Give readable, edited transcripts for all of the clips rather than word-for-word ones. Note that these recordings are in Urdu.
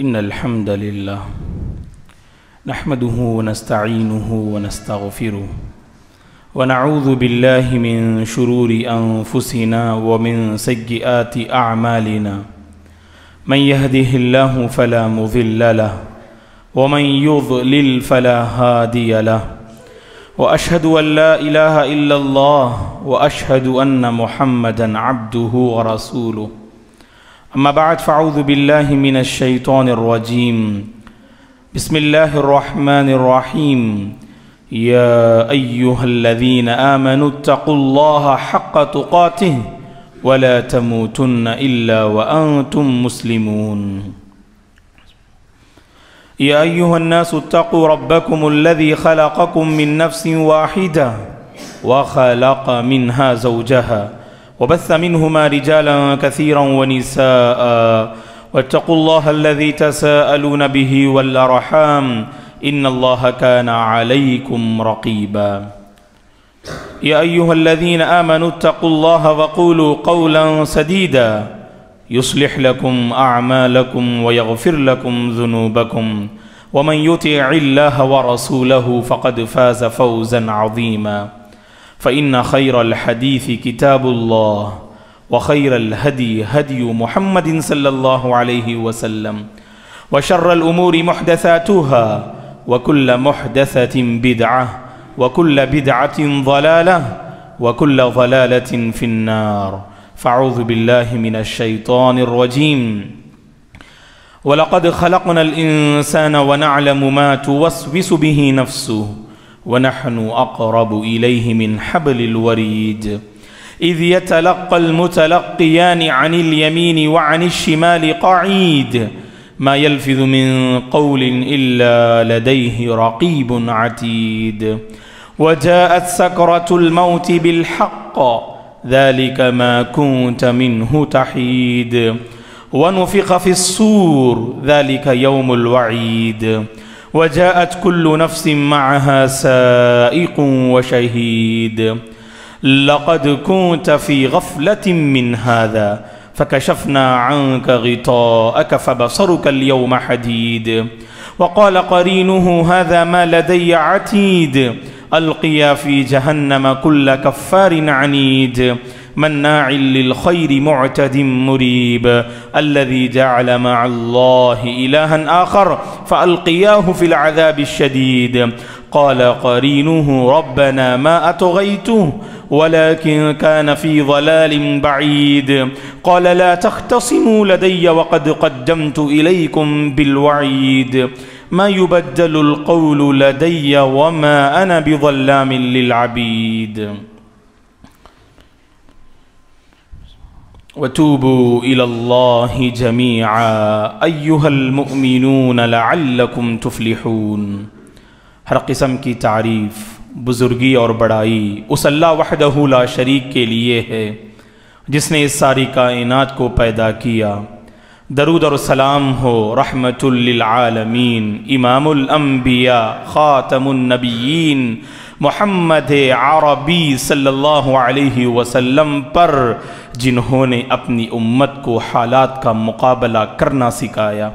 إن الحمد لله نحمده ونستعينه ونستغفره ونعوذ بالله من شرور أنفسنا ومن سيئات أعمالنا من يهده الله فلا مضل له ومن يضلل فلا هادي له وأشهد أن لا إله إلا الله وأشهد أن محمدا عبده ورسوله أما بعد فأعوذ بالله من الشيطان الرجيم بسم الله الرحمن الرحيم يا أيها الذين آمنوا اتقوا الله حق تقاته ولا تموتن إلا وأنتم مسلمون يا أيها الناس اتقوا ربكم الذي خلقكم من نفس واحدة وخلق منها زوجها وبث منهما رجالا كثيرا ونساء واتقوا الله الذي تساءلون به والأرحام إن الله كان عليكم رقيبا يا أيها الذين آمنوا اتقوا الله وقولوا قولا سديدا يصلح لكم أعمالكم ويغفر لكم ذنوبكم ومن يطع الله ورسوله فقد فاز فوزا عظيما فإن خير الحديث كتاب الله وخير الهدي هدي محمد صلى الله عليه وسلم وشر الأمور محدثاتها وكل محدثة بدعة وكل بدعة ضلالة وكل ضلالة في النار فأعوذ بالله من الشيطان الرجيم ولقد خلقنا الإنسان ونعلم ما توسوس به نفسه ونحن أقرب إليه من حبل الوريد إذ يتلقى المتلقيان عن اليمين وعن الشمال قعيد ما يلفظ من قول إلا لديه رقيب عتيد وجاءت سكرة الموت بالحق ذلك ما كنت منه تحيد ونفخ في الصور ذلك يوم الوعيد وجاءت كل نفس معها سائق وشهيد لقد كنت في غفلة من هذا فكشفنا عنك غطاءك فبصرك اليوم حديد وقال قرينه هذا ما لدي عتيد ألقيا في جهنم كل كفار عنيد مناع للخير معتد مريب الذي جعل مع الله إلها آخر فألقياه في العذاب الشديد قال قرينه ربنا ما أطغيته ولكن كان في ضلال بعيد قال لا تختصموا لدي وقد قدمت إليكم بالوعيد ما يبدل القول لدي وما أنا بظلام للعبيد وتوبوا إلى الله جميعا أيها المؤمنون لعلكم تفلحون ہر قسم کی تعریف بزرگی اور بڑائی اس اللہ وحدہ لا شریک کے لیے ہے جس نے اس ساری کائنات کو پیدا کیا۔ درود اور سلام ہو رحمت للعالمین امام الانبیاء خاتم النبیین محمد عربی صلی اللہ علیہ وسلم پر، جنہوں نے اپنی امت کو حالات کا مقابلہ کرنا سکھایا۔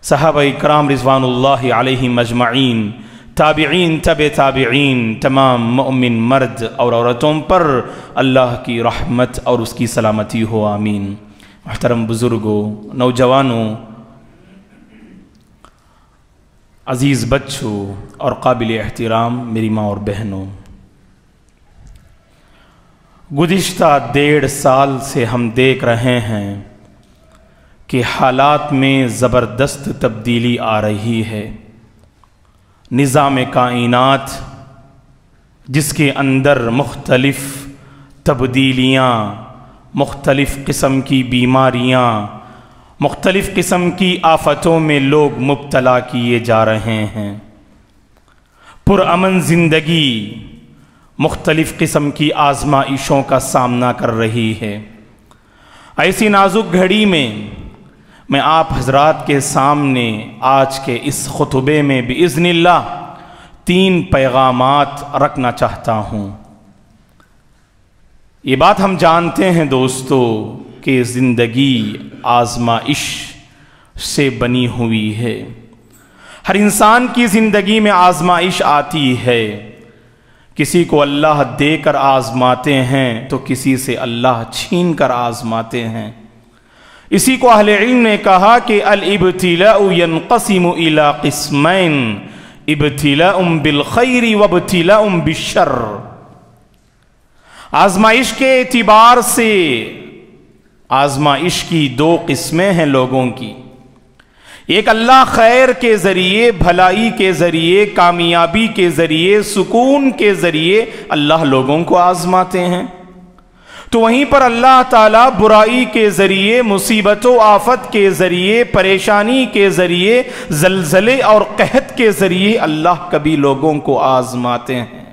صحابہ اکرام رضوان اللہ علیہم اجمعین، تابعین، تبع تابعین، تمام مؤمن مرد اور عورتوں پر اللہ کی رحمت اور اس کی سلامتی ہو، آمین۔ محترم بزرگوں، نوجوانوں، عزیز بچوں اور قابل احترام میری ماں اور بہنوں، گزشتہ 1.5 سال سے ہم دیکھ رہے ہیں کہ حالات میں زبردست تبدیلی آ رہی ہے۔ نظام کائنات جس کے اندر مختلف تبدیلیاں، مختلف قسم کی بیماریاں، مختلف قسم کی آفتوں میں لوگ مبتلا کیے جا رہے ہیں۔ پرامن زندگی مختلف قسم کی آزمائشوں کا سامنا کر رہی ہے۔ ایسی نازک گھڑی میں آپ حضرات کے سامنے آج کے اس خطبے میں بإذن اللہ 3 پیغامات رکھنا چاہتا ہوں۔ یہ بات ہم جانتے ہیں دوستو کہ زندگی آزمائش سے بنی ہوئی ہے۔ ہر انسان کی زندگی میں آزمائش آتی ہے، کسی کو اللہ دے کر آزماتے ہیں تو کسی سے اللہ چھین کر آزماتے ہیں۔ اسی کو اہل علم نے کہا کہ الابتلاء ينقسم الى قسمین، ابتلاء بالخیر وابتلاء بالشر۔ آزمائش کے اعتبار سے آزمائش کی دو قسمیں ہیں لوگوں کی، ایک اللہ خیر کے ذریعے، بھلائی کے ذریعے، کامیابی کے ذریعے، سکون کے ذریعے اللہ لوگوں کو آزماتے ہیں، تو وہیں پر اللہ تعالیٰ برائی کے ذریعے، مصیبت و آفت کے ذریعے، پریشانی کے ذریعے، زلزلے اور قحط کے ذریعے اللہ کبھی لوگوں کو آزماتے ہیں۔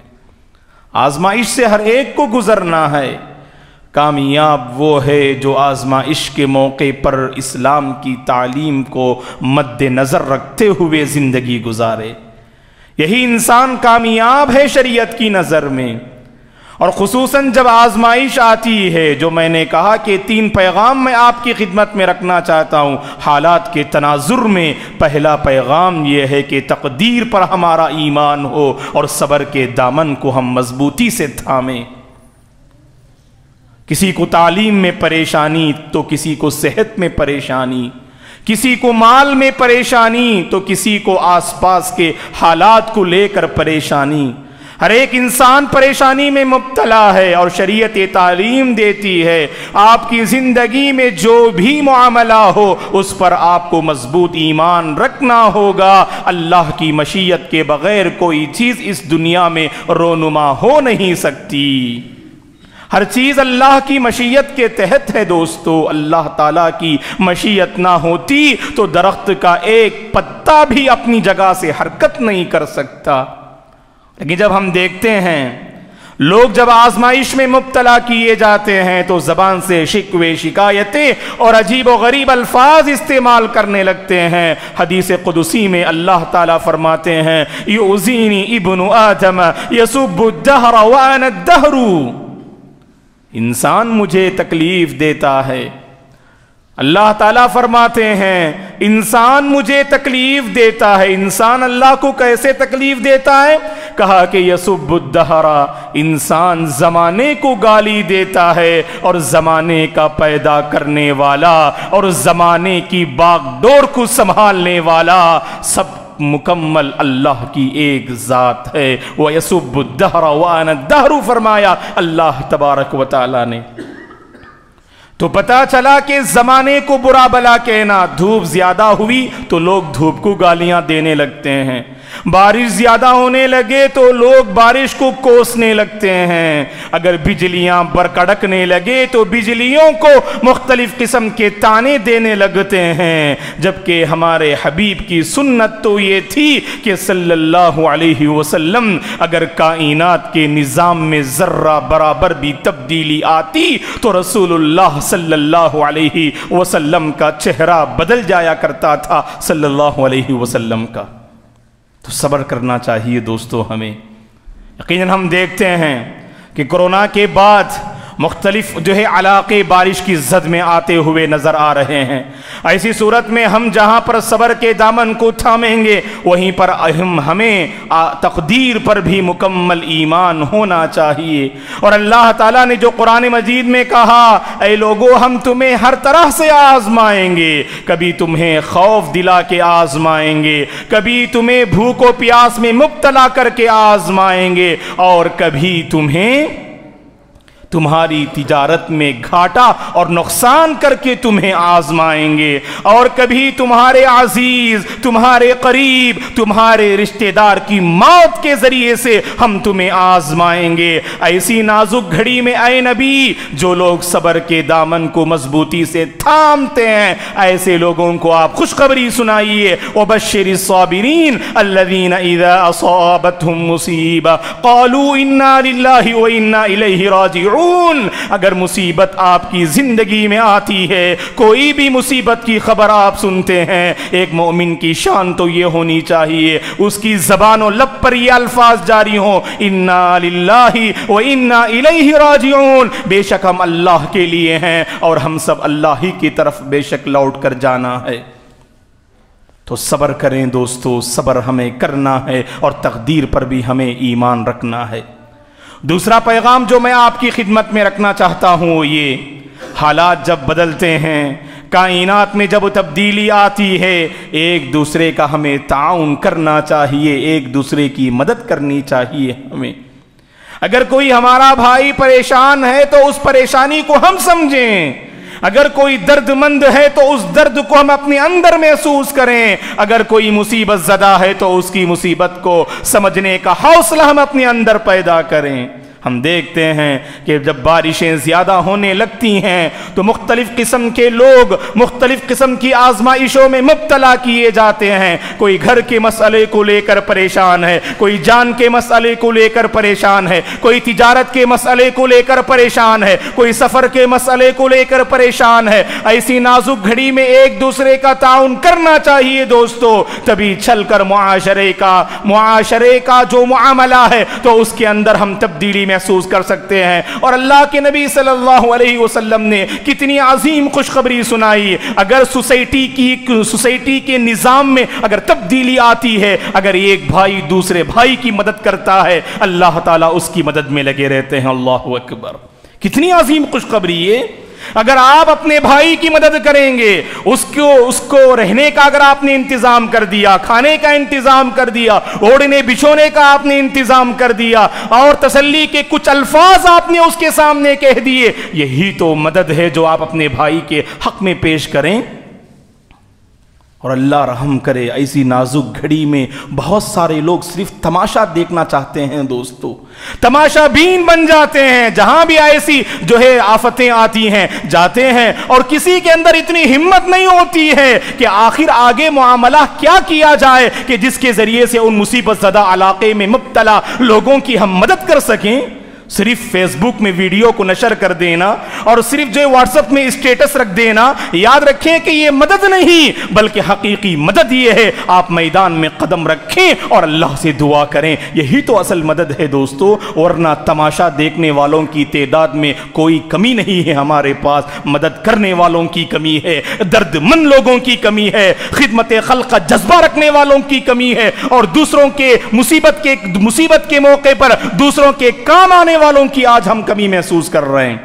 آزمائش سے ہر ایک کو گزرنا ہے۔ کامیاب وہ ہے جو آزمائش کے موقع پر اسلام کی تعلیم کو مد نظر رکھتے ہوئے زندگی گزارے، یہی انسان کامیاب ہے شریعت کی نظر میں۔ اور خصوصاً جب آزمائش آتی ہے، جو میں نے کہا کہ 3 پیغام میں آپ کی خدمت میں رکھنا چاہتا ہوں حالات کے تناظر میں۔ پہلا پیغام یہ ہے کہ تقدیر پر ہمارا ایمان ہو اور صبر کے دامن کو ہم مضبوطی سے تھامیں۔ کسی کو تعلیم میں پریشانی تو کسی کو صحت میں پریشانی، کسی کو مال میں پریشانی تو کسی کو آس پاس کے حالات کو لے کر پریشانی۔ ہر ایک انسان پریشانی میں مبتلا ہے، اور شریعت تعلیم دیتی ہے آپ کی زندگی میں جو بھی معاملہ ہو اس پر آپ کو مضبوط ایمان رکھنا ہوگا۔ اللہ کی مشیت کے بغیر کوئی چیز اس دنیا میں رونما ہو نہیں سکتی۔ ہر چیز اللہ کی مشیت کے تحت ہے دوستو۔ اللہ تعالیٰ کی مشیت نہ ہوتی تو درخت کا ایک پتا بھی اپنی جگہ سے حرکت نہیں کر سکتا۔ لیکن جب ہم دیکھتے ہیں لوگ جب آزمائش میں مبتلا کیے جاتے ہیں تو زبان سے شکوے، شکایتیں اور عجیب و غریب الفاظ استعمال کرنے لگتے ہیں۔ حدیث قدسی میں اللہ تعالیٰ فرماتے ہیں یؤذینی ابن آدم یسب الدہر وانا الدہر، انسان مجھے تکلیف دیتا ہے۔ اللہ تعالیٰ فرماتے ہیں انسان مجھے تکلیف دیتا ہے۔ انسان اللہ کو کیسے تکلیف دیتا ہے؟ کہا کہ یسب الدہر، انسان زمانے کو گالی دیتا ہے، اور زمانے کا پیدا کرنے والا اور زمانے کی باغ ڈور کو سنبھالنے والا سب مکمل اللہ کی ایک ذات ہے۔ وَيَسُبُّ الدَّهْرَ وَأَنَا الدَّهْرُ فرمایا اللہ تبارک و تعالیٰ نے۔ تو پتا چلا کہ زمانے کو برا بلا کہنا، دھوپ زیادہ ہوئی تو لوگ دھوپ کو گالیاں دینے لگتے ہیں، بارش زیادہ ہونے لگے تو لوگ بارش کو کوسنے لگتے ہیں، اگر بجلیاں برکڑکنے لگے تو بجلیوں کو مختلف قسم کے تانے دینے لگتے ہیں، جبکہ ہمارے حبیب کی سنت تو یہ تھی کہ صلی اللہ علیہ وسلم اگر کائنات کے نظام میں ذرہ برابر بھی تبدیلی آتی تو رسول اللہ صلی اللہ علیہ وسلم کا چہرہ بدل جایا کرتا تھا صلی اللہ علیہ وسلم کا۔ تو صبر کرنا چاہیے دوستو ہمیں۔ یقیناً ہم دیکھتے ہیں کہ کورونا کے بعد مختلف علاقے بارش کی زد میں آتے ہوئے نظر آ رہے ہیں۔ ایسی صورت میں ہم جہاں پر صبر کے دامن کو تھامیں گے وہیں پر ہمیں تقدیر پر بھی مکمل ایمان ہونا چاہیے۔ اور اللہ تعالیٰ نے جو قرآن مجید میں کہا اے لوگو ہم تمہیں ہر طرح سے آزمائیں گے، کبھی تمہیں خوف دلا کے آزمائیں گے، کبھی تمہیں بھوک و پیاس میں مبتلا کر کے آزمائیں گے، اور کبھی تمہیں تمہاری تجارت میں گھاٹا اور نقصان کر کے تمہیں آزمائیں گے، اور کبھی تمہارے عزیز، تمہارے قریب، تمہارے رشتہ دار کی موت کے ذریعے سے ہم تمہیں آزمائیں گے۔ ایسی نازک گھڑی میں اے نبی جو لوگ صبر کے دامن کو مضبوطی سے تھامتے ہیں ایسے لوگوں کو آپ خوشخبری سنائیے۔ وَبَشِّرِ الصَّابِرِينَ الَّذِينَ إِذَا أَصَابَتْهُمْ مُصِيبَةٌ قَالُوا إِنَّا لِلَّهِ وَإِنَّا إِلَيْهِ رَاجِعُونَ۔ اگر مصیبت آپ کی زندگی میں آتی ہے، کوئی بھی مصیبت کی خبر آپ سنتے ہیں، ایک مومن کی شان تو یہ ہونی چاہیے اس کی زبان و لب پر یہ الفاظ جاری ہوں انا للہ و انا الیہ راجعون، بے شک ہم اللہ کے لیے ہیں اور ہم سب اللہ ہی کی طرف بے شک لوٹ کر جانا ہے۔ تو صبر کریں دوستو، صبر ہمیں کرنا ہے اور تقدیر پر بھی ہمیں ایمان رکھنا ہے۔ دوسرا پیغام جو میں آپ کی خدمت میں رکھنا چاہتا ہوں وہ یہ، حالات جب بدلتے ہیں، کائنات میں جب تبدیلی آتی ہے، ایک دوسرے کا ہمیں تعاون کرنا چاہیے، ایک دوسرے کی مدد کرنی چاہیے ہمیں۔ اگر کوئی ہمارا بھائی پریشان ہے تو اس پریشانی کو ہم سمجھیں، اگر کوئی درد مند ہے تو اس درد کو ہم اپنے اندر محسوس کریں، اگر کوئی مصیبت زدہ ہے تو اس کی مصیبت کو سمجھنے کا حوصلہ ہم اپنے اندر پیدا کریں۔ ہم دیکھتے ہیں کہ جب بارشیں زیادہ ہونے لگتی ہیں تو مختلف قسم کے لوگ مختلف قسم کی آزمائشوں میں مبتلا کیے جاتے ہیں۔ کوئی گھر کے مسئلے کو لے کر پریشان ہے، کوئی جان کے مسئلے کو لے کر پریشان ہے، کوئی تجارت کے مسئلے کو لے کر پریشان ہے، کوئی سفر کے مسئلے کو لے کر پریشان ہے۔ ایسی نازک گھڑی میں ایک دوسرے کا تعاون کرنا چاہیے دوستو، تبھی چل کر معاشرے کا جو معاملہ ہے تو اس کے اندر ہم تبدیلی محسوس کر سکتے ہیں۔ اور اللہ کے نبی صلی اللہ علیہ وسلم نے کتنی عظیم خوشخبری سنائی، اگر سوسائٹی کے نظام میں اگر تبدیلی آتی ہے، اگر ایک بھائی دوسرے بھائی کی مدد کرتا ہے، اللہ تعالیٰ اس کی مدد میں لگے رہتے ہیں۔ اللہ اکبر، کتنی عظیم خوشخبری ہے۔ اگر آپ اپنے بھائی کی مدد کریں گے، اس کو رہنے کا اگر آپ نے انتظام کر دیا، کھانے کا انتظام کر دیا، اوڑھنے بچھونے کا آپ نے انتظام کر دیا، اور تسلی کے کچھ الفاظ آپ نے اس کے سامنے کہہ دیے، یہی تو مدد ہے جو آپ اپنے بھائی کے حق میں پیش کریں۔ اور اللہ رحم کرے، ایسی نازک گھڑی میں بہت سارے لوگ صرف تماشا دیکھنا چاہتے ہیں دوستو، تماشا بین بن جاتے ہیں۔ جہاں بھی ایسی جو ہے آفتیں آتی ہیں جاتے ہیں، اور کسی کے اندر اتنی ہمت نہیں ہوتی ہے کہ آخر آگے معاملہ کیا کیا جائے کہ جس کے ذریعے سے ان مصیبت زدہ علاقے میں مبتلا لوگوں کی ہم مدد کر سکیں۔ صرف فیس بک میں ویڈیو کو نشر کر دینا اور صرف جو واٹس ایپ میں اسٹیٹس رکھ دینا، یاد رکھیں کہ یہ مدد نہیں، بلکہ حقیقی مدد یہ ہے آپ میدان میں قدم رکھیں اور اللہ سے دعا کریں، یہی تو اصل مدد ہے دوستو۔ ورنہ تماشا دیکھنے والوں کی تعداد میں کوئی کمی نہیں ہے ہمارے پاس، مدد کرنے والوں کی کمی ہے، درد مند لوگوں کی کمی ہے، خدمت خلق کا جذبہ رکھنے والوں کی کمی ہے، اور دوسروں کے مصیبت کے موقع پر دوسروں کے کام آنے والوں کی آج ہم کمی محسوس کر رہے ہیں۔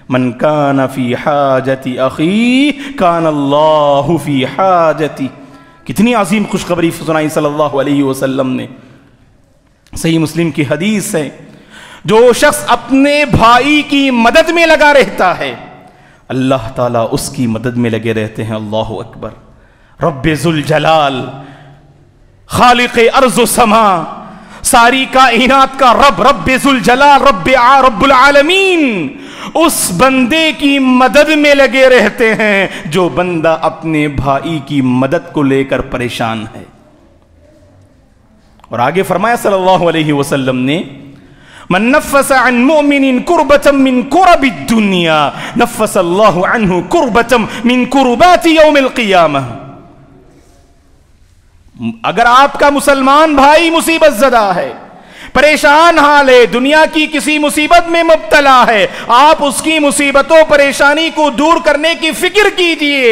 من کان فی حاجت اخی کان اللہ فی حاجتی، کتنی عظیم خوشخبری سنائی صلی اللہ علیہ وسلم نے۔ صحیح مسلم کی حدیث ہے، جو شخص اپنے بھائی کی مدد میں لگا رہتا ہے، اللہ تعالیٰ اس کی مدد میں لگے رہتے ہیں۔ اللہ اکبر۔ رب ذوالجلال، خالق ارض و سما، ساری کائنات کا رب، رب ذوالجلال، رب العالمین، اس بندے کی مدد میں لگے رہتے ہیں جو بندہ اپنے بھائی کی مدد کو لے کر پریشان ہے۔ اور آگے فرمایا صلی اللہ علیہ وسلم نے، من نفس عن مؤمن کربة من کرب الدنیا نفس اللہ عنہ کربة من کربات یوم القیامہ۔ اگر آپ کا مسلمان بھائی مصیبت زدہ ہے، پریشان حال ہے، دنیا کی کسی مصیبت میں مبتلا ہے، آپ اس کی مصیبتوں پریشانی کو دور کرنے کی فکر کیجئے،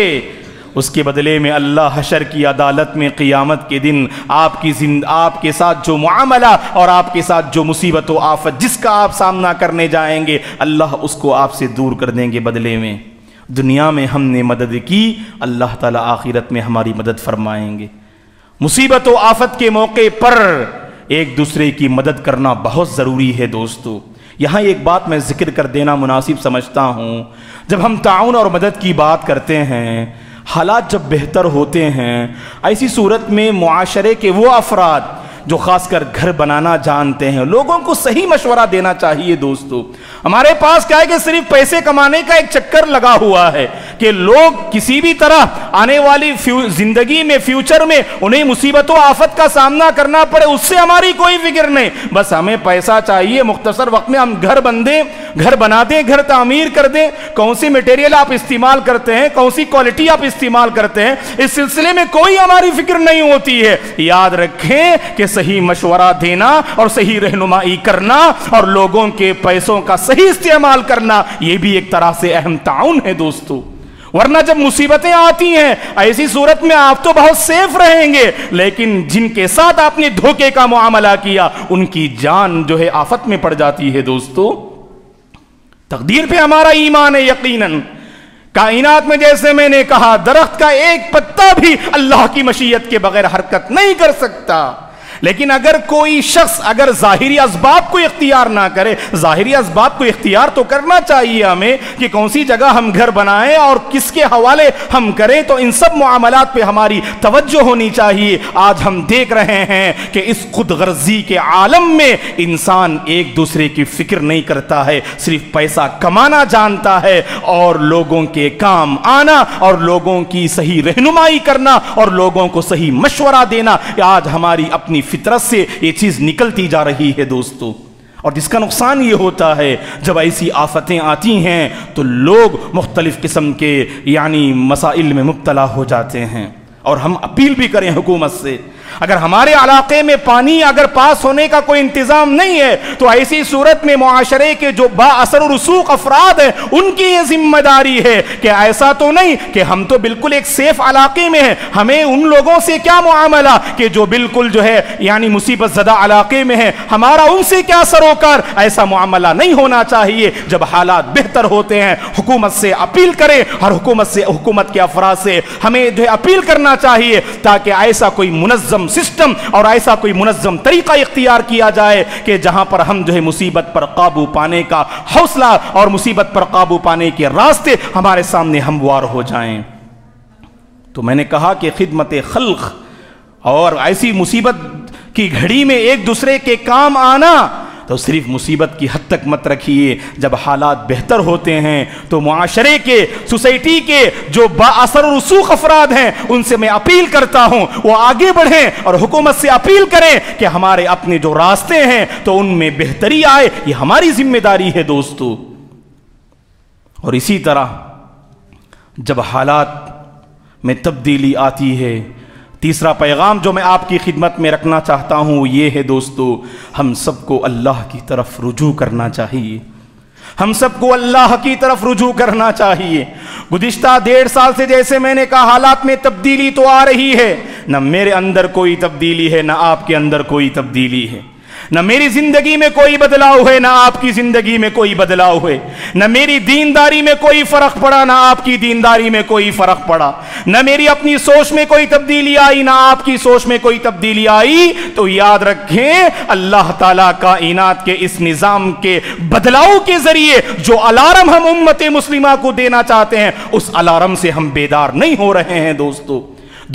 اس کے بدلے میں اللہ حشر کی عدالت میں قیامت کے دن آپ کے ساتھ جو معاملہ اور آپ کے ساتھ جو مصیبت و آفت جس کا آپ سامنا کرنے جائیں گے، اللہ اس کو آپ سے دور کر دیں گے بدلے میں۔ دنیا میں ہم نے مدد کی، اللہ تعالیٰ آخرت میں ہماری مدد فرمائیں گے۔ مصیبت و آفت کے موقع پر ایک دوسرے کی مدد کرنا بہت ضروری ہے دوستو۔ یہاں ایک بات میں ذکر کر دینا مناسب سمجھتا ہوں، جب ہم تعاون اور مدد کی بات کرتے ہیں، حالات جب بہتر ہوتے ہیں، ایسی صورت میں معاشرے کے وہ افراد جو خاص کر گھر بنانا جانتے ہیں، لوگوں کو صحیح مشورہ دینا چاہیے دوستو۔ ہمارے پاس کیا ہے کہ صرف پیسے کمانے کا ایک چکر لگا ہوا ہے کہ لوگ کسی بھی طرح آنے والی زندگی میں، فیوچر میں انہیں مصیبت و آفت کا سامنا کرنا پڑے، اس سے ہماری کوئی فکر نہیں، بس ہمیں پیسہ چاہیے، مختصر وقت میں ہم گھر بنا دیں، گھر تعمیر کر دیں، کون سی میٹیریل آپ استعمال کرتے ہیں، کون سی کوالٹی آپ استعمال کرتے ہیں، اس سلسلے میں کوئی ہماری فکر نہیں ہوتی ہے۔ یاد رکھیں کہ صحیح مشورہ دینا اور صحیح رہنمائی کرنا اور لوگوں کے پیسوں کا صحیح استعمال کرنا، یہ بھی ایک طرح سے اہم تعاون ہے دوستو۔ ورنہ جب مصیبتیں آتی ہیں ایسی صورت میں آپ تو بہت سیف رہیں گے، لیکن جن کے ساتھ آپ نے دھوکے کا معاملہ کیا ان کی جان جو ہے آفت میں پڑ جاتی ہے۔ دوستو، تقدیر پہ ہمارا ایمان ہے یقیناً۔ کائنات میں جیسے میں نے کہا درخت کا ایک پتا بھی اللہ کی مشیت کے بغیر حرکت نہیں کر سکتا، لیکن اگر کوئی شخص اگر ظاہری اسباب کو اختیار نہ کرے، ظاہری اسباب کو اختیار تو کرنا چاہیے ہمیں کہ کون سی جگہ ہم گھر بنائیں اور کس کے حوالے ہم کریں، تو ان سب معاملات پہ ہماری توجہ ہونی چاہیے۔ آج ہم دیکھ رہے ہیں کہ اس خود غرضی کے عالم میں انسان ایک دوسرے کی فکر نہیں کرتا ہے، صرف پیسہ کمانا جانتا ہے اور لوگوں کے کام آنا اور لوگوں کی صحیح رہنمائی کرنا اور لوگوں کو صحیح مشورہ دینا۔ آج ہماری اپنی فطرت سے یہ چیز نکلتی جا رہی ہے دوستو، اور جس کا نقصان یہ ہوتا ہے جب ایسی آفتیں آتی ہیں تو لوگ مختلف قسم کے مسائل میں مبتلا ہو جاتے ہیں۔ اور ہم اپیل بھی کریں حکومت سے، اگر ہمارے علاقے میں پانی اگر پاس ہونے کا کوئی انتظام نہیں ہے تو ایسی صورت میں معاشرے کے جو با اثر و رسوخ افراد ہیں ان کی یہ ذمہ داری ہے کہ ایسا تو نہیں کہ ہم تو بالکل ایک سیف علاقے میں ہیں، ہمیں ان لوگوں سے کیا معاملہ کہ جو بالکل جو ہے مصیبت زدہ علاقے میں ہیں، ہمارا ان سے کیا سروکار، ایسا معاملہ نہیں ہونا چاہیے۔ جب حالات بہتر ہوتے ہیں حکومت سے اپیل کریں، اور حکومت کے افراد سے ہمیں جو ہے اپیل کرنا چاہیے تاکہ ایسا کوئی منظم سسٹم اور ایسا کوئی منظم طریقہ اختیار کیا جائے کہ جہاں پر ہم جو ہے مصیبت پر قابو پانے کا حوصلہ اور مصیبت پر قابو پانے کے راستے ہمارے سامنے ہموار ہو جائیں۔ تو میں نے کہا کہ خدمت خلق اور ایسی مصیبت کی گھڑی میں ایک دوسرے کے کام آنا تو صرف مصیبت کی حد تک مت رکھیے، جب حالات بہتر ہوتے ہیں تو معاشرے کے، سوسائٹی کے جو با اثر و رسوخ افراد ہیں ان سے میں اپیل کرتا ہوں وہ آگے بڑھیں اور حکومت سے اپیل کریں کہ ہمارے اپنے جو راستے ہیں تو ان میں بہتری آئے، یہ ہماری ذمہ داری ہے دوستو۔ اور اسی طرح جب حالات میں تبدیلی آتی ہے، تیسرا پیغام جو میں آپ کی خدمت میں رکھنا چاہتا ہوں یہ ہے دوستو، ہم سب کو اللہ کی طرف رجوع کرنا چاہیے، ہم سب کو اللہ کی طرف رجوع کرنا چاہیے۔ گزشتہ 1.5 سال سے جیسے میں نے کہا حالات میں تبدیلی تو آ رہی ہے، نہ میرے اندر کوئی تبدیلی ہے نہ آپ کے اندر کوئی تبدیلی ہے، نہ میری زندگی میں کوئی بدلاؤ ہے نہ آپ کی زندگی میں کوئی بدلاؤ ہے، نہ میری دینداری میں کوئی فرق پڑا نہ آپ کی دینداری میں کوئی فرق پڑا، نہ میری اپنی سوچ میں کوئی تبدیلی آئی نہ آپ کی سوچ میں کوئی تبدیلی آئی۔ تو یاد رکھیں اللہ تعالیٰ کائنات کے اس نظام کے بدلاؤ کے ذریعے جو الارم ہم امت مسلمہ کو دینا چاہتے ہیں اس الارم سے ہم بیدار نہیں ہو رہے ہیں دوستو۔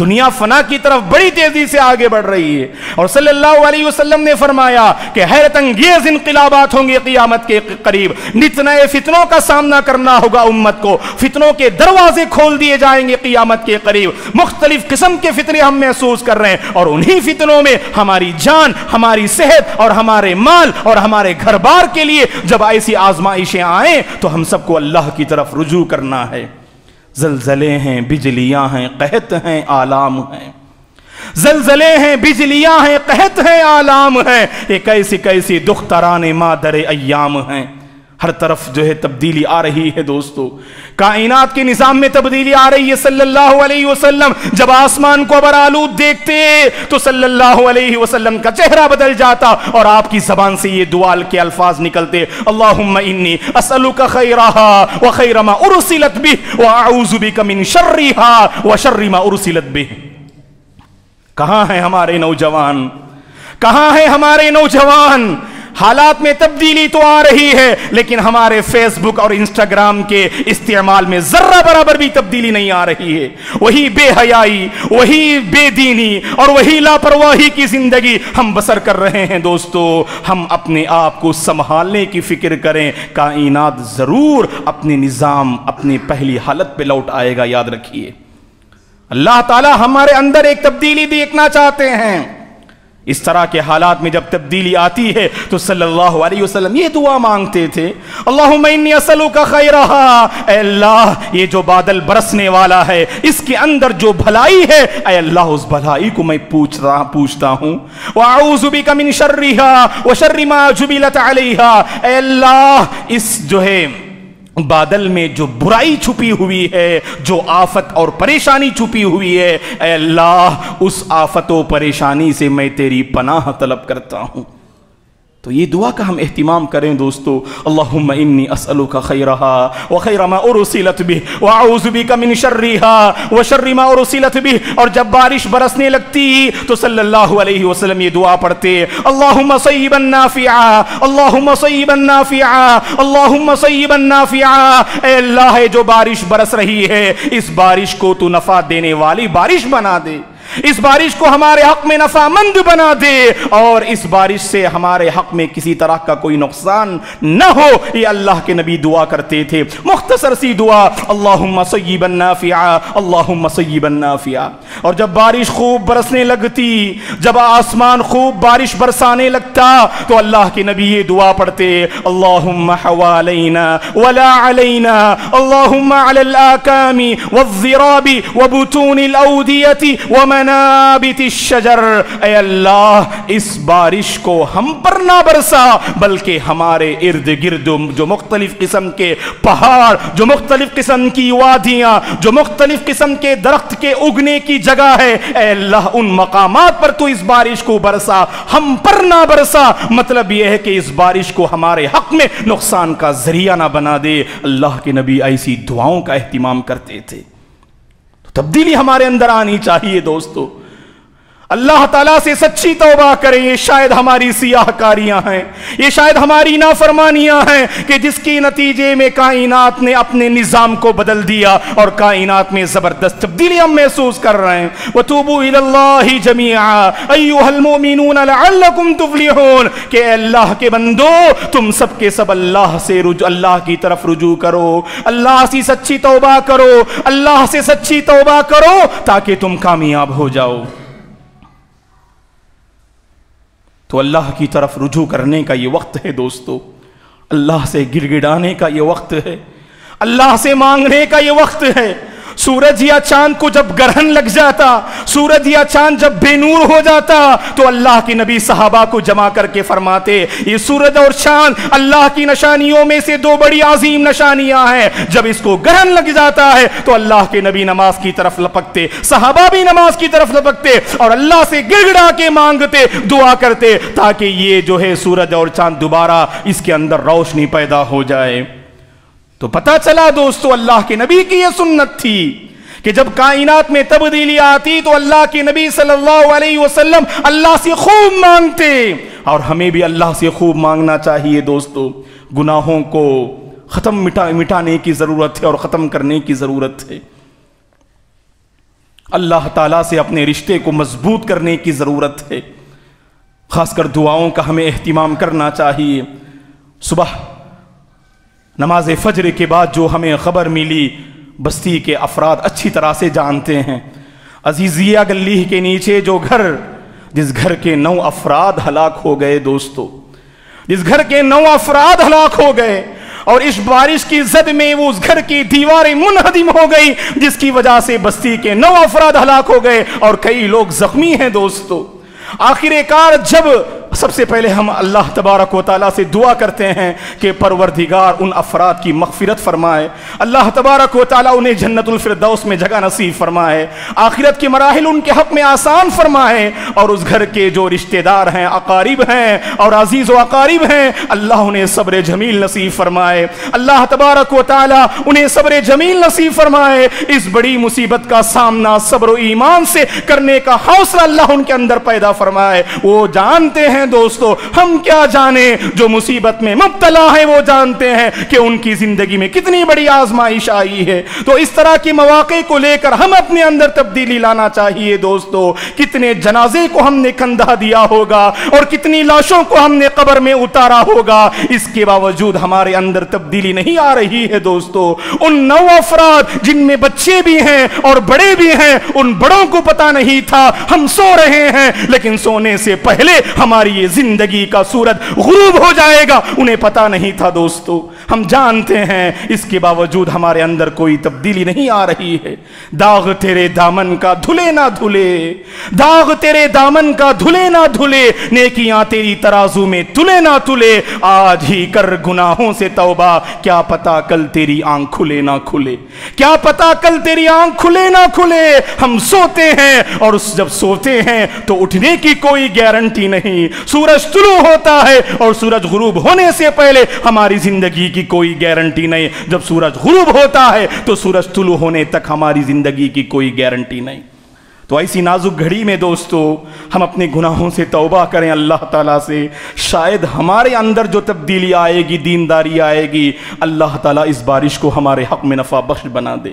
دنیا فنا کی طرف بڑی تیزی سے آگے بڑھ رہی ہے، اور صلی اللہ علیہ وسلم نے فرمایا کہ حیرت انگیز انقلابات ہوں گے قیامت کے قریب، نت نئے فتنوں کا سامنا کرنا ہوگا امت کو، فتنوں کے دروازے کھول دیے جائیں گے قیامت کے قریب، مختلف قسم کے فتنے ہم محسوس کر رہے ہیں، اور انہی فتنوں میں ہماری جان، ہماری صحت اور ہمارے مال اور ہمارے گھر بار کے لیے جب ایسی آزمائشیں آئیں تو ہم سب کو اللہ کی طرف رجوع کرنا ہے۔ زلزلے ہیں، بجلیاں ہیں، قحط ہیں، آلام ہیں، زلزلے ہیں، بجلیاں ہیں، قحط ہیں، آلام ہیں، ایک ایسی دختران مادر ایام ہیں۔ ہر طرف جو ہے تبدیلی آ رہی ہے دوستو، کائنات کے نظام میں تبدیلی آ رہی ہے۔ صلی اللہ علیہ وسلم جب آسمان کو ابرآلود دیکھتے تو صلی اللہ علیہ وسلم کا چہرہ بدل جاتا اور آپ کی زبان سے یہ دعا کے الفاظ نکلتے، اللہم انی اسألک خیرہا وخیر ما ارسلت بہ واعوذ بک من شرہا وشر ما ارسلت بہ۔ کہاں ہیں ہمارے نوجوان، کہاں ہیں ہمارے نوجوان؟ حالات میں تبدیلی تو آ رہی ہے لیکن ہمارے فیس بک اور انسٹاگرام کے استعمال میں ذرہ برابر بھی تبدیلی نہیں آ رہی ہے، وہی بے حیائی، وہی بے دینی اور وہی لاپرواہی کی زندگی ہم بسر کر رہے ہیں دوستو۔ ہم اپنے آپ کو سنبھالنے کی فکر کریں، کائنات ضرور اپنے نظام، اپنی پہلی حالت پہ لوٹ آئے گا، یاد رکھیے۔ اللہ تعالی ہمارے اندر ایک تبدیلی دیکھنا چاہتے ہیں۔ اس طرح کے حالات میں جب تبدیلی آتی ہے تو صلی اللہ علیہ وسلم یہ دعا مانگتے تھے، اللہم انی اسألک خیرہا، اے اللہ یہ جو بادل برسنے والا ہے اس کے اندر جو بھلائی ہے اے اللہ اس بھلائی کو میں پوچھتا ہوں، واعوذ بک من شرہا وشر ما جبلت علیہا، اے اللہ اس جو ہے بادل میں جو برائی چھپی ہوئی ہے، جو آفت اور پریشانی چھپی ہوئی ہے، اے اللہ اس آفت و پریشانی سے میں تیری پناہ طلب کرتا ہوں۔ تو یہ دعا کا ہم اہتمام کریں دوستو۔ اللہم انی اسألک خیرہا وخیر ما ارسلت بہ واعوذ بک من شرہا وشر ما ارسلت بہ۔ اور جب بارش برسنے لگتی تو صلی اللہ علیہ وسلم یہ دعا پڑھتے، اللہم صیبا نافعا، اللہم صیبا نافعا، اللہم صیبا نافعا۔ اے اللہ جو بارش برس رہی ہے اس بارش کو تو نفع دینے والی بارش بنا دے، اس بارش کو ہمارے حق میں نفع مند بنا دے، اور اس بارش سے ہمارے حق میں کسی طرح کا کوئی نقصان نہ ہو۔ یہ اللہ کے نبی دعا کرتے تھے، مختصر سی دعا، اللہم صیبا نافعا، اللہم صیبا نافعا۔ اور جب بارش خوب برسنے لگتی، جب آسمان خوب بارش برسانے لگتا تو اللہ کے نبی یہ دعا پڑھتے، اللہم حوالینا ولا علینا، اللہم علی الاکام والضراب وبطون الاودیۃ ومنابت الشجر۔ اے اللہ اس بارش کو ہم پر نہ برسا بلکہ ہمارے ارد گرد جو مختلف قسم کے پہاڑ، جو مختلف قسم کی وادیاں، جو مختلف قسم کے درخت کے اگنے کی جگہ ہے، اے اللہ ان مقامات پر تو اس بارش کو برسا، ہم پر نہ برسا۔ مطلب یہ ہے کہ اس بارش کو ہمارے حق میں نقصان کا ذریعہ نہ بنا دے۔ اللہ کے نبی ایسی دعاؤں کا اہتمام کرتے تھے۔ تبدیلی ہمارے اندر آنی چاہیے دوستو، اللہ تعالیٰ سے سچی توبہ کریں۔ یہ شاید ہماری سیاہ کاریاں ہیں، یہ شاید ہماری نافرمانیاں ہیں کہ جس کی نتیجے میں کائنات نے اپنے نظام کو بدل دیا اور کائنات میں زبردست تبدیلی ہم محسوس کر رہے ہیں۔ وَتُوبُوا إِلَى اللَّهِ جَمِيعًا أَيُّهَا الْمُؤْمِنُونَ لَعَلَّكُمْ تُفْلِحُونَ کہ اے اللہ کے بندو تم سب کے سب اللہ کی طرف رجوع کرو، اللہ سے سچی توبہ کرو، اللہ سے سچی توبہ کرو تاکہ تم کامیاب ہو جاؤ۔ تو اللہ کی طرف رجوع کرنے کا یہ وقت ہے دوستو، اللہ سے گڑ گڑانے کا یہ وقت ہے، اللہ سے مانگنے کا یہ وقت ہے۔ سورج یا چاند کو جب گرہن لگ جاتا، سورج یا چاند جب بے نور ہو جاتا تو اللہ کے نبی صحابہ کو جمع کر کے فرماتے، یہ سورج اور چاند اللہ کی نشانیوں میں سے دو بڑی عظیم نشانیاں ہیں، جب اس کو گرہن لگ جاتا ہے تو اللہ کے نبی نماز کی طرف لپکتے، صحابہ بھی نماز کی طرف لپکتے اور اللہ سے گڑ گڑا کے مانگتے، دعا کرتے تاکہ یہ جو ہے سورج اور چاند دوبارہ اس کے اندر روشنی پیدا ہو جائے۔ تو پتہ چلا دوستو اللہ کے نبی کی یہ سنت تھی کہ جب کائنات میں تبدیلی آتی تو اللہ کے نبی صلی اللہ علیہ وسلم اللہ سے خوب مانگتے، اور ہمیں بھی اللہ سے خوب مانگنا چاہیے دوستو۔ گناہوں کو مٹانے کی ضرورت ہے اور ختم کرنے کی ضرورت ہے، اللہ تعالیٰ سے اپنے رشتے کو مضبوط کرنے کی ضرورت ہے، خاص کر دعاؤں کا ہمیں اہتمام کرنا چاہیے۔ صبح نماز فجر کے بعد جو ہمیں خبر ملی، بستی کے افراد اچھی طرح سے جانتے ہیں، عزیزیہ گلی کے نیچے جو گھر، جس گھر کے 9 افراد ہلاک ہو گئے دوستو، جس گھر کے 9 افراد ہلاک ہو گئے، اور اس بارش کی زد میں وہ اس گھر کی دیواریں منہدم ہو گئی، جس کی وجہ سے بستی کے 9 افراد ہلاک ہو گئے اور کئی لوگ زخمی ہیں دوستو۔ آخر کار جب سب سے پہلے ہم اللہ تبارک و تعالیٰ سے دعا کرتے ہیں کہ پروردگار ان افراد کی مغفرت فرمائے، اللہ تبارک و تعالیٰ انہیں جنت الفردوس میں جگہ نصیب فرمائے، آخرت کے مراحل ان کے حق میں آسان فرمائے، اور اس گھر کے جو رشتہ دار ہیں، اقارب ہیں اور عزیز و اقارب ہیں، اللہ انہیں صبر جمیل نصیب فرمائے، اللہ تبارک و تعالیٰ انہیں صبر جمیل نصیب فرمائے، اس بڑی مصیبت کا سامنا صبر و ایمان سے کرنے کا حوصلہ اللہ ان کے اندر پیدا فرمائے۔ وہ جانتے ہیں دوستو، ہم کیا جانے، جو مصیبت میں مبتلا ہے وہ جانتے ہیں کہ ان کی زندگی میں کتنی بڑی آزمائش آئی ہے۔ تو اس طرح کے مواقع کو لے کر ہم اپنے اندر تبدیلی لانا چاہیے دوستو۔ کتنے جنازے کو ہم نے کندھا دیا ہوگا اور کتنی لاشوں کو ہم نے قبر میں اتارا ہوگا، اس کے باوجود ہمارے اندر تبدیلی نہیں آ رہی ہے دوستو۔ ان 9 افراد جن میں بچے بھی ہیں اور بڑے بھی ہیں، ان بڑوں کو پتا نہیں تھا ہم سو رہے ہیں، لیکن سونے سے پہلے ہماری یہ زندگی کا سورج غروب ہو جائے گا، انہیں پتا نہیں تھا دوستو۔ ہم جانتے ہیں اس کے باوجود ہمارے اندر کوئی تبدیلی نہیں آ رہی ہے۔ داغ تیرے دامن کا دھلے نہ دھلے، داغ تیرے دامن کا دھلے نہ دھلے، نیکیاں تیری ترازو میں تلے نہ تلے، آج ہی کر گناہوں سے توبہ، کیا پتا کل تیری آنکھ کھلے نہ کھلے، کیا پتا کل تیری آنکھ کھلے نہ کھلے۔ ہم سوتے ہیں اور جب سوتے ہیں تو اٹھنے کی کوئی گارنٹی نہیں، سورج طلوع ہوتا ہے اور سورج غروب ہونے سے پہلے ہماری زندگی کی کوئی گارنٹی نہیں، جب سورج غروب ہوتا ہے تو سورج طلوع ہونے تک ہماری زندگی کی کوئی گارنٹی نہیں۔ تو ایسی نازک گھڑی میں دوستو ہم اپنے گناہوں سے توبہ کریں اللہ تعالیٰ سے، شاید ہمارے اندر جو تبدیلی آئے گی، دینداری آئے گی، اللہ تعالیٰ اس بارش کو ہمارے حق میں نفع بخش بنا دے۔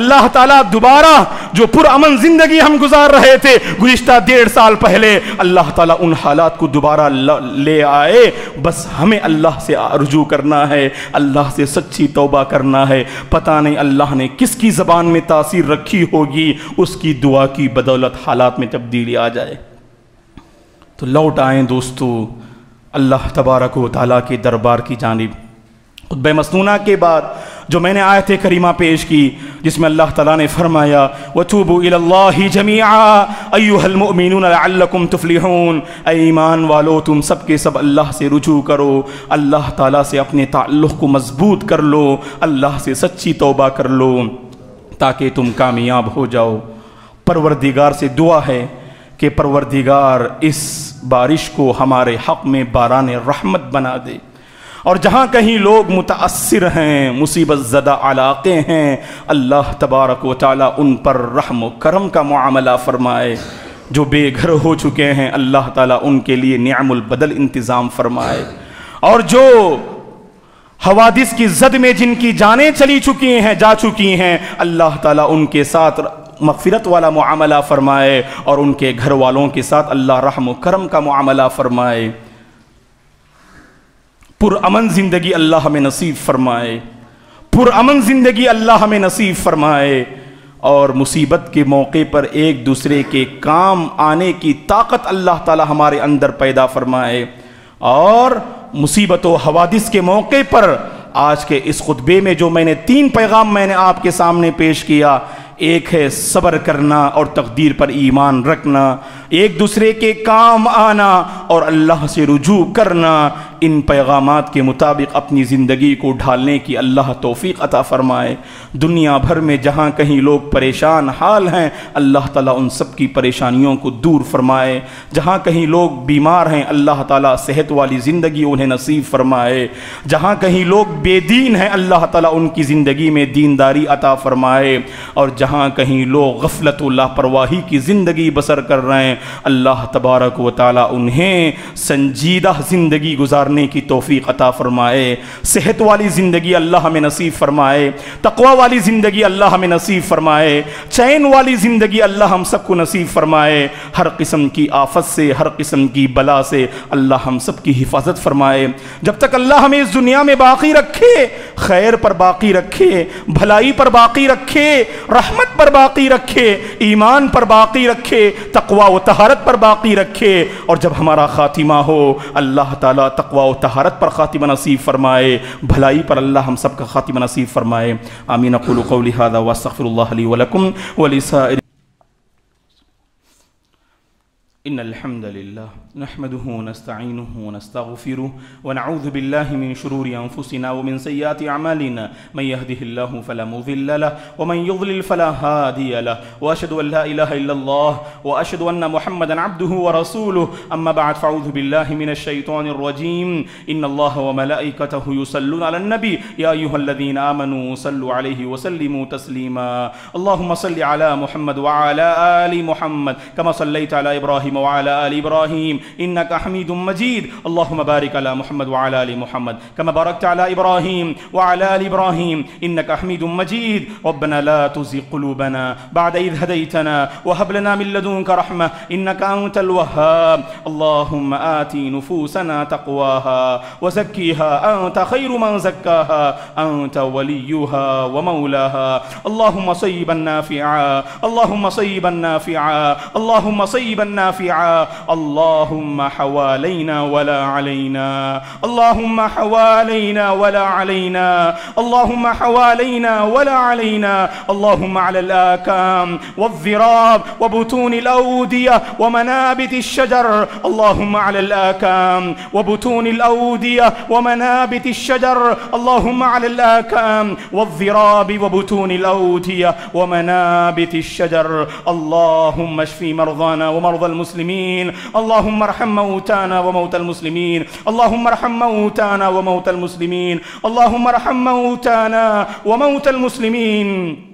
اللہ تعالیٰ دوبارہ جو پرامن زندگی ہم گزار رہے تھے گزشتہ 1.5 سال پہلے، اللہ تعالیٰ ان حالات کو دوبارہ لے آئے، بس ہمیں اللہ سے رجوع کرنا ہے، اللہ سے سچی توبہ کرنا ہے۔ پتہ نہیں اللہ نے کس کی زبان میں تاثیر رکھی ہوگی، اس کی دعا کی بدولت حالات میں تبدیلی آ جائے۔ تو لوٹ آئیں دوستو اللہ تبارک و تعالیٰ کے دربار کی جانب۔ خطبہ مسنونہ کے بعد جو میں نے آیت کریمہ پیش کی جس میں اللہ تعالیٰ نے فرمایا وَتُوبُوا إِلَى اللَّهِ جَمِيعًا أَيُّهَا الْمُؤْمِنُونَ لَعَلَّكُمْ تُفْلِحُونَ، اے ایمان والو تم سب کے سب اللہ سے رجوع کرو، اللہ تعالیٰ سے اپنے تعلق کو مضبوط کر لو، اللہ سے سچی توبہ کر لو تاکہ تم کامیاب ہو جاؤ۔ پروردگار سے دعا ہے کہ پروردگار اس بارش کو ہمارے حق میں باران رحمت بنا دے، اور جہاں کہیں لوگ متاثر ہیں، مصیبت زدہ علاقے ہیں، اللہ تبارک و تعالیٰ ان پر رحم و کرم کا معاملہ فرمائے۔ جو بے گھر ہو چکے ہیں اللہ تعالیٰ ان کے لیے نعم البدل انتظام فرمائے، اور جو حوادث کی زد میں جن کی جانیں چلی چکی ہیں، جا چکی ہیں، اللہ تعالیٰ ان کے ساتھ مغفرت والا معاملہ فرمائے، اور ان کے گھر والوں کے ساتھ اللہ رحم و کرم کا معاملہ فرمائے۔ پرامن زندگی اللہ ہمیں نصیب فرمائے، پرامن زندگی اللہ ہمیں نصیب فرمائے، اور مصیبت کے موقع پر ایک دوسرے کے کام آنے کی طاقت اللہ تعالی ہمارے اندر پیدا فرمائے، اور مصیبت و حوادث کے موقع پر آج کے اس خطبے میں جو میں نے 3 پیغام میں نے آپ کے سامنے پیش کیا، ایک ہے صبر کرنا اور تقدیر پر ایمان رکھنا، ایک دوسرے کے کام آنا اور اللہ سے رجوع کرنا، ان پیغامات کے مطابق اپنی زندگی کو ڈھالنے کی اللہ توفیق عطا فرمائے۔ دنیا بھر میں جہاں کہیں لوگ پریشان حال ہیں اللہ تعالیٰ ان سب کی پریشانیوں کو دور فرمائے، جہاں کہیں لوگ بیمار ہیں اللہ تعالیٰ صحت والی زندگی انہیں نصیب فرمائے، جہاں کہیں لوگ بے دین ہیں اللہ تعالیٰ ان کی زندگی میں دینداری عطا فرمائے، اور جہاں کہیں لوگ غفلت و لاپرواہی کی زندگی بسر کر رہے ہیں اللہ تبارک و تعالیٰ انہیں سنجیدہ زندگی گزارنے کی توفیق عطا فرمائے، صحت والی زندگی اللہ ہمیں نصیب فرمائے، تقوی والی زندگی اللہ ہمیں نصیب فرمائے، چین والی زندگی اللہ ہم سب کو نصیب فرمائے، ہر قسم کی آفت سے، ہر قسم کی بلا سے اللہ ہم سب کی حفاظت فرمائے۔ جب تک اللہ ہمیں اس دنیا میں باقی رکھے، خیر پر باقی رکھے، بھلائی پر باقی رکھے، رحمت پر باقی رکھے، ایمان پر باقی رکھے، تقوی و طہارت پر باقی رکھے، اور جب ہمارا خاتمہ ہو اللہ تعالیٰ تقوی و طہارت پر خاتمہ نصیب فرمائے، بھلائی پر اللہ ہم سب کا خاتمہ نصیب فرمائے۔ آمین۔ اقول قولی ھذا واستغفر اللہ لی ولکم ولسائر إن الحمد لله نحمده ونستعينه ونستغفره ونعوذ بالله من شرور أنفسنا ومن سيئات أعمالنا من يهده الله فلا مضل له ومن يضلل فلا هادي له وأشهد أن لا إله إلا الله وأشهد أن محمدا عبده ورسوله أما بعد فأعوذ بالله من الشيطان الرجيم إن الله وملائكته يصلون على النبي يا أيها الذين آمنوا صلوا عليه وسلموا تسليما اللهم صل على محمد وعلى آل محمد كما صليت على إبراهيم وعلى آل إبراهيم إنك حميد مجيد اللهم بارك على محمد وعلى آل محمد كما باركت على إبراهيم وعلى آل إبراهيم إنك حميد مجيد ربنا لا تزغ قلوبنا بعد إذ هديتنا وهب لنا من لدنك رحمة إنك أنت الوهاب اللهم آت نفوسنا تقواها وزكيها أنت خير من زكاها أنت وليها ومولاها اللهم صيبا نافعا اللهم صيبا نافعا اللهم صيبا نافعا نافعا اللهم حوالينا ولا علينا اللهم حوالينا ولا علينا اللهم حوالينا ولا علينا اللهم على الآكام والذراب وبطون الأودية ومنابت الشجر اللهم على الآكام وبطون الأودية ومنابت الشجر اللهم على الآكام والذراب وبطون الأودية ومنابت الشجر اللهم اشف مرضانا ومرضى المسلمين اللهم ارحم موتانا وموتى المسلمين اللهم ارحم موتانا وموتى المسلمين اللهم ارحم موتانا وموتى المسلمين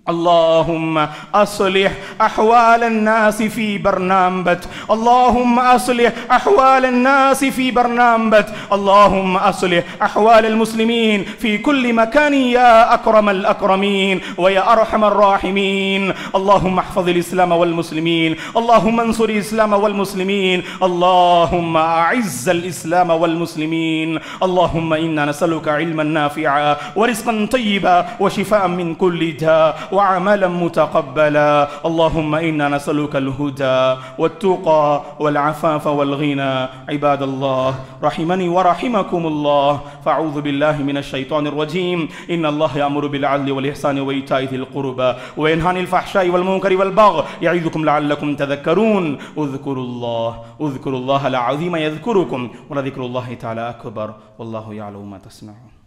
اللهم أصلح أحوال الناس في برنامبت اللهم أصلح أحوال الناس في برنامبت اللهم أصلح أحوال المسلمين في كل مكان يا أكرم الأكرمين ويا أرحم الراحمين اللهم احفظ الإسلام والمسلمين اللهم انصر الإسلام والمسلمين اللهم أعز الإسلام والمسلمين اللهم إنا نسألك علما نافعا ورزقا طيبا وشفاء من كل داء وعملا متقبلا اللهم إنا نسألك الهدى والتقى والعفاف والغنى عباد الله رحمني ورحمكم الله فأعوذ بالله من الشيطان الرجيم إن الله يأمر بالعدل والإحسان وإيتاء ذي القربى وينهى عن الفحشاء والمنكر والبغي يعظكم لعلكم تذكرون اذكروا الله العظيم يذكركم ولذكر الله تعالى أكبر والله يعلم ما تصنعون.